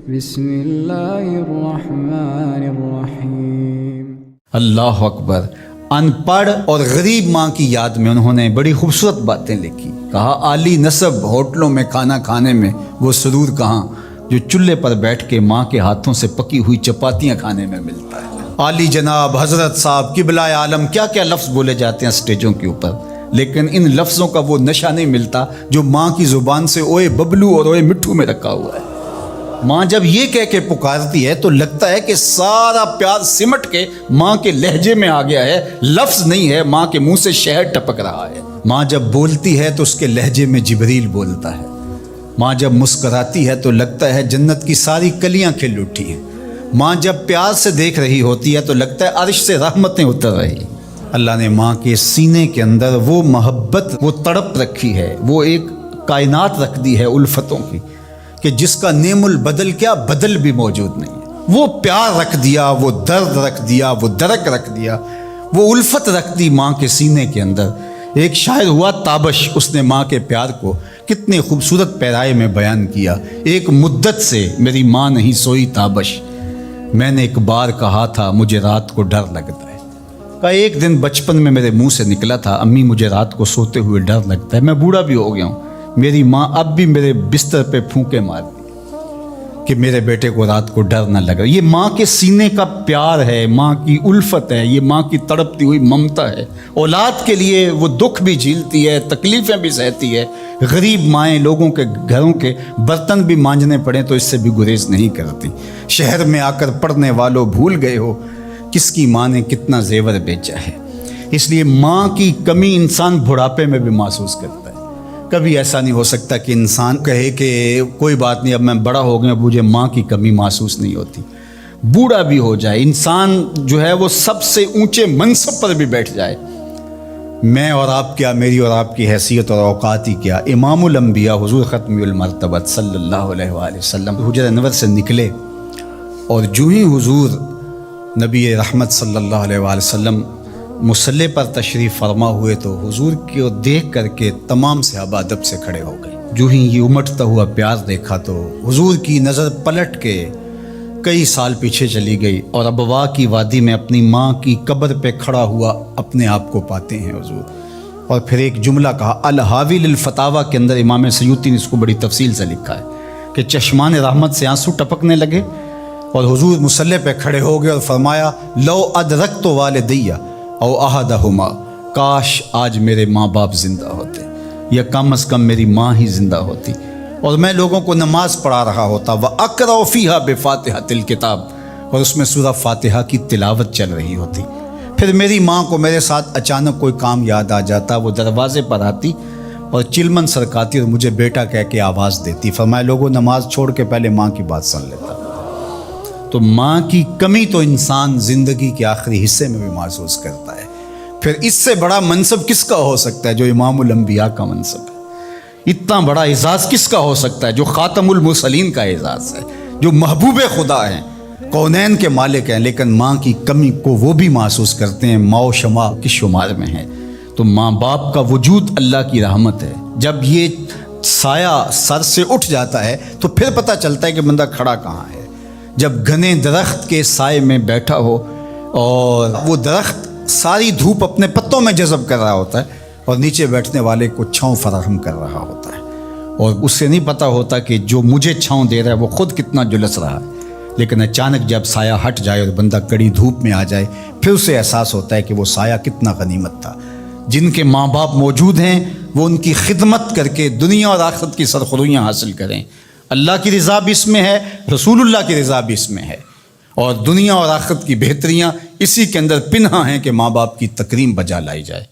بسم اللہ الرحمن الرحیم۔ اللہ اکبر۔ ان پڑھ اور غریب ماں کی یاد میں انہوں نے بڑی خوبصورت باتیں لکھی۔ کہا عالی نسب ہوٹلوں میں کھانا کھانے میں وہ سرور کہاں جو چولہے پر بیٹھ کے ماں کے ہاتھوں سے پکی ہوئی چپاتیاں کھانے میں ملتا ہے۔ عالی جناب، حضرت صاحب، قبلہ عالم، کیا کیا لفظ بولے جاتے ہیں اسٹیجوں کے اوپر، لیکن ان لفظوں کا وہ نشہ نہیں ملتا جو ماں کی زبان سے اوئے ببلو اور اوئے مٹھو میں رکھا ہوا ہے۔ ماں جب یہ کہہ کے پکارتی ہے تو لگتا ہے کہ سارا پیار سمٹ کے ماں کے لہجے میں آ گیا ہے، لفظ نہیں ہے، ماں کے منہ سے شہد ٹپک رہا ہے۔ ماں جب بولتی ہے تو اس کے لہجے میں جبریل بولتا ہے۔ ماں جب مسکراتی ہے تو لگتا ہے جنت کی ساری کلیاں کھل اٹھی ہیں۔ ماں جب پیار سے دیکھ رہی ہوتی ہے تو لگتا ہے عرش سے رحمتیں اتر رہی۔ اللہ نے ماں کے سینے کے اندر وہ محبت، وہ تڑپ رکھی ہے، وہ ایک کائنات رکھ دی ہے الفتوں کی کہ جس کا نعم البدل کیا بدل بھی موجود نہیں ہے۔ وہ پیار رکھ دیا، وہ درد رکھ دیا، وہ درک رکھ دیا، وہ الفت رکھ دی ماں کے سینے کے اندر۔ ایک شاعر ہوا تابش، اس نے ماں کے پیار کو کتنے خوبصورت پیرائے میں بیان کیا۔ ایک مدت سے میری ماں نہیں سوئی تابش، میں نے ایک بار کہا تھا مجھے رات کو ڈر لگتا ہے۔ کہ ایک دن بچپن میں میرے منہ سے نکلا تھا امی مجھے رات کو سوتے ہوئے ڈر لگتا ہے۔ میں بوڑھا بھی ہو گیا ہوں، میری ماں اب بھی میرے بستر پہ پھونکے مارتی کہ میرے بیٹے کو رات کو ڈر نہ لگا۔ یہ ماں کے سینے کا پیار ہے، ماں کی الفت ہے، یہ ماں کی تڑپتی ہوئی ممتا ہے۔ اولاد کے لیے وہ دکھ بھی جھیلتی ہے، تکلیفیں بھی سہتی ہے۔ غریب مائیں لوگوں کے گھروں کے برتن بھی مانجنے پڑیں تو اس سے بھی گریز نہیں کرتی۔ شہر میں آ کر پڑھنے والوں بھول گئے ہو کس کی ماں نے کتنا زیور بیچا ہے۔ اس لیے ماں کی کمی انسان بڑھاپے میں بھی محسوس کرتا ہے۔ کبھی ایسا نہیں ہو سکتا کہ انسان کہے کہ کوئی بات نہیں اب میں بڑا ہو گیا، مجھے ماں کی کمی محسوس نہیں ہوتی۔ بوڑھا بھی ہو جائے انسان جو ہے وہ سب سے اونچے منصب پر بھی بیٹھ جائے، میں اور آپ کیا، میری اور آپ کی حیثیت اور اوقات ہی کیا۔ امام الانبیاء حضور ختم المرتبت صلی اللہ علیہ وآلہ وسلم حجرہ انور سے نکلے اور جو ہی حضور نبی رحمت صلی اللہ علیہ وآلہ وسلم مصلی پر تشریف فرما ہوئے تو حضور کو دیکھ کر کے تمام صحابہ ادب سے کھڑے ہو گئے۔ جو ہی یہ امٹتا ہوا پیار دیکھا تو حضور کی نظر پلٹ کے کئی سال پیچھے چلی گئی اور ابوا کی وادی میں اپنی ماں کی قبر پہ کھڑا ہوا اپنے آپ کو پاتے ہیں حضور۔ اور پھر ایک جملہ کہا، الحاوی للفتاوی کے اندر امام سیوطی نے اس کو بڑی تفصیل سے لکھا ہے کہ چشمان رحمت سے آنسو ٹپکنے لگے اور حضور مصلی پہ کھڑے ہو گئے اور فرمایا لو ادرکت والدیہ او احدہما، کاش آج میرے ماں باپ زندہ ہوتے یا کم از کم میری ماں ہی زندہ ہوتی اور میں لوگوں کو نماز پڑھا رہا ہوتا۔ وَأَقْرَأُ فِيهَا بِفَاتِحَةِ الْكِتَابِ، اور اس میں سورہ فاتحہ کی تلاوت چل رہی ہوتی۔ پھر میری ماں کو میرے ساتھ اچانک کوئی کام یاد آ جاتا، وہ دروازے پر آتی اور چلمن سرکاتی اور مجھے بیٹا کہہ کے آواز دیتی۔ فرمایا لوگوں نماز چھوڑ کے پہلے ماں کی بات سن لیتا۔ تو ماں کی کمی تو انسان زندگی کے آخری حصے میں بھی محسوس کرتا ہے۔ پھر اس سے بڑا منصب کس کا ہو سکتا ہے جو امام الانبیاء کا منصب ہے؟ اتنا بڑا اعزاز کس کا ہو سکتا ہے جو خاتم المرسلین کا اعزاز ہے، جو محبوب خدا ہیں، کونین کے مالک ہیں، لیکن ماں کی کمی کو وہ بھی محسوس کرتے ہیں، ماں و شمع کے شمار میں ہے۔ تو ماں باپ کا وجود اللہ کی رحمت ہے۔ جب یہ سایہ سر سے اٹھ جاتا ہے تو پھر پتہ چلتا ہے کہ بندہ کھڑا کہاں ہے۔ جب گھنے درخت کے سائے میں بیٹھا ہو اور وہ درخت ساری دھوپ اپنے پتوں میں جذب کر رہا ہوتا ہے اور نیچے بیٹھنے والے کو چھاؤں فراہم کر رہا ہوتا ہے، اور اس سے نہیں پتہ ہوتا کہ جو مجھے چھاؤں دے رہا ہے وہ خود کتنا جلس رہا ہے، لیکن اچانک جب سایہ ہٹ جائے اور بندہ کڑی دھوپ میں آ جائے پھر اسے احساس ہوتا ہے کہ وہ سایہ کتنا غنیمت تھا۔ جن کے ماں باپ موجود ہیں وہ ان کی خدمت کر کے دنیا اور آخرت کی سرخرویاں حاصل کریں۔ اللہ کی رضا بھی اس میں ہے، رسول اللہ کی رضا بھی اس میں ہے، اور دنیا اور آخرت کی بہتریاں اسی کے اندر پنہاں ہیں کہ ماں باپ کی تکریم بجا لائی جائے۔